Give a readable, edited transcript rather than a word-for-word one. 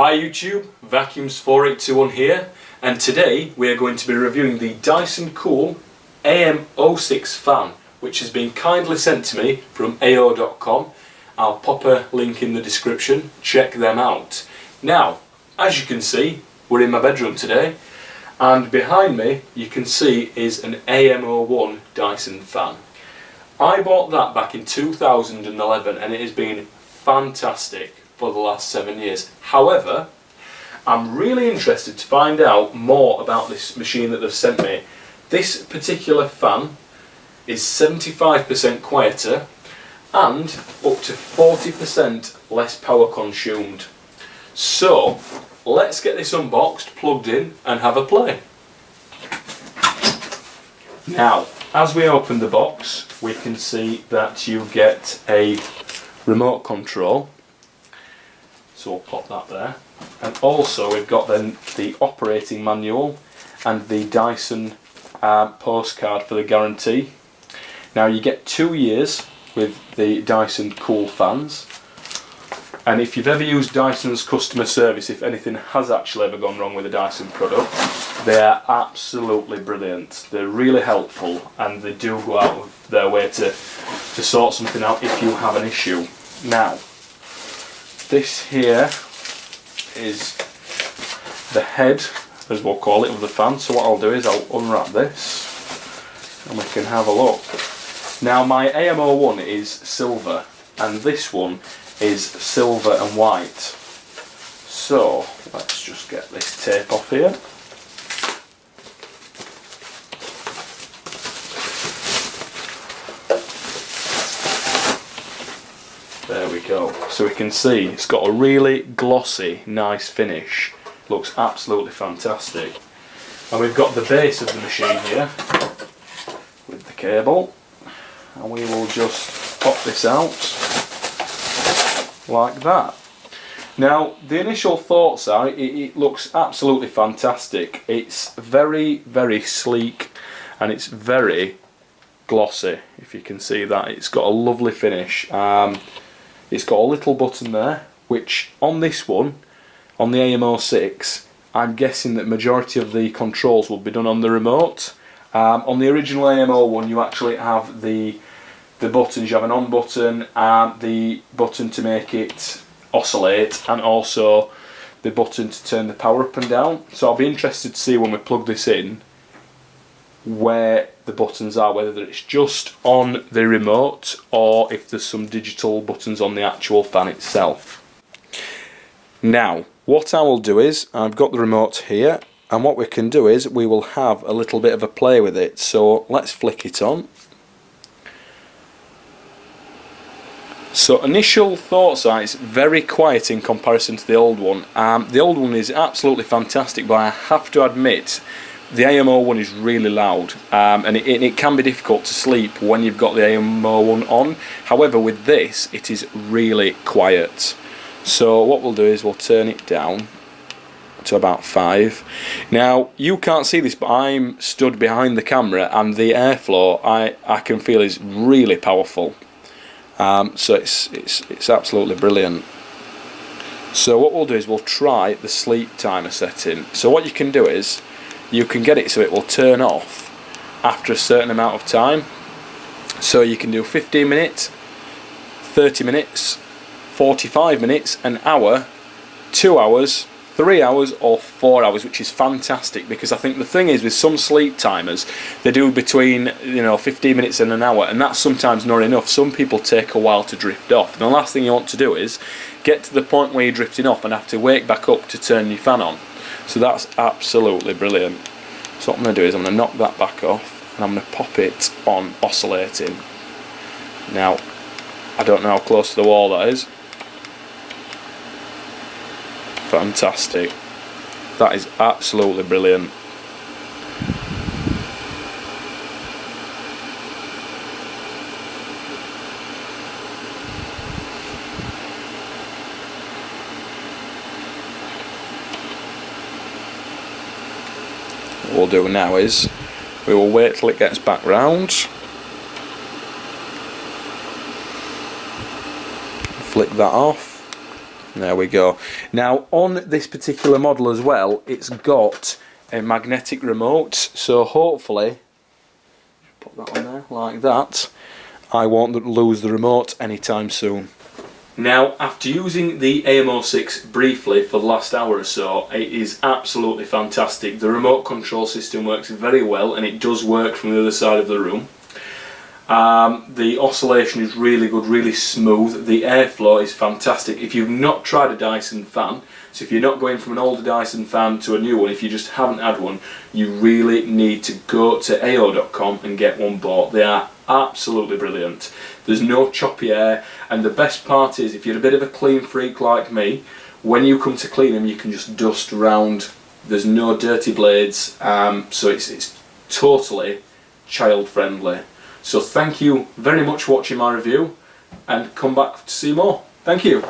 Hi YouTube, Vacuums4821 here, and today we are going to be reviewing the Dyson Cool AM06 fan, which has been kindly sent to me from AO.com. I'll pop a link in the description, check them out. Now, as you can see, we're in my bedroom today, and behind me you can see is an AM01 Dyson fan. I bought that back in 2011 and it has been fantastic for the last 7 years. However, I'm really interested to find out more about this machine that they've sent me. This particular fan is 75% quieter and up to 40% less power consumed. So let's get this unboxed, plugged in and have a play. Now, as we open the box, we can see that you get a remote control. So we'll pop that there. And also we've got then the operating manual and the Dyson postcard for the guarantee. Now you get 2 years with the Dyson Cool fans. And if you've ever used Dyson's customer service, if anything has actually ever gone wrong with a Dyson product, they are absolutely brilliant. They're really helpful and they do go out of their way to sort something out if you have an issue. Now, this here is the head, as we'll call it, of the fan. So what I'll do is I'll unwrap this and we can have a look. Now my AM01 is silver and this one is silver and white. So let's just get this tape off here. There we go. So we can see it's got a really glossy, nice finish. Looks absolutely fantastic. And we've got the base of the machine here with the cable. And we will just pop this out like that. Now, the initial thoughts are it looks absolutely fantastic. It's very, very sleek and it's very glossy. If you can see that, it's got a lovely finish. It's got a little button there, which on this one, on the AM06, I'm guessing that majority of the controls will be done on the remote. On the original AM01 you actually have the buttons. You have an on button, the button to make it oscillate, and also the button to turn the power up and down. So I'll be interested to see when we plug this in where the buttons are, whether it's just on the remote or if there's some digital buttons on the actual fan itself. Now, what I will do is, I've got the remote here, and what we can do is we will have a little bit of a play with it. So let's flick it on. So initial thoughts are it's very quiet in comparison to the old one. The old one is absolutely fantastic, but I have to admit the AM01 is really loud, and it can be difficult to sleep when you've got the AM01 on. However, with this it is really quiet. So what we'll do is we'll turn it down to about 5. Now you can't see this, but I'm stood behind the camera and the airflow I can feel is really powerful. So it's absolutely brilliant. So what we'll do is we'll try the sleep timer setting. So what you can do is you can get it so it will turn off after a certain amount of time. So you can do 15 minutes, 30 minutes, 45 minutes, an hour, 2 hours, 3 hours or 4 hours, which is fantastic, because I think the thing is with some sleep timers they do between 15 minutes and an hour, and that's sometimes not enough. Some people take a while to drift off, and the last thing you want to do is get to the point where you're drifting off and have to wake back up to turn your fan on. So that's absolutely brilliant. So what I'm going to do is I'm going to knock that back off and I'm going to pop it on oscillating. Now, I don't know how close to the wall that is. Fantastic. That is absolutely brilliant. What we'll do now is we will wait till it gets back round, flick that off, There we go. Now on this particular model as well, it's got a magnetic remote, so hopefully, put that on there like that, I won't lose the remote anytime soon. Now, after using the AM06 briefly for the last hour or so, it is absolutely fantastic. The remote control system works very well, and it does work from the other side of the room. The oscillation is really good, really smooth. The airflow is fantastic. If you've not tried a Dyson fan, so if you're not going from an older Dyson fan to a new one, if you just haven't had one, you really need to go to AO.com and get one bought. They are absolutely brilliant. There's no choppy air, and the best part is, if you're a bit of a clean freak like me, when you come to clean them you can just dust around. There's no dirty blades, so it's totally child friendly. So thank you very much for watching my review, and come back to see more. Thank you.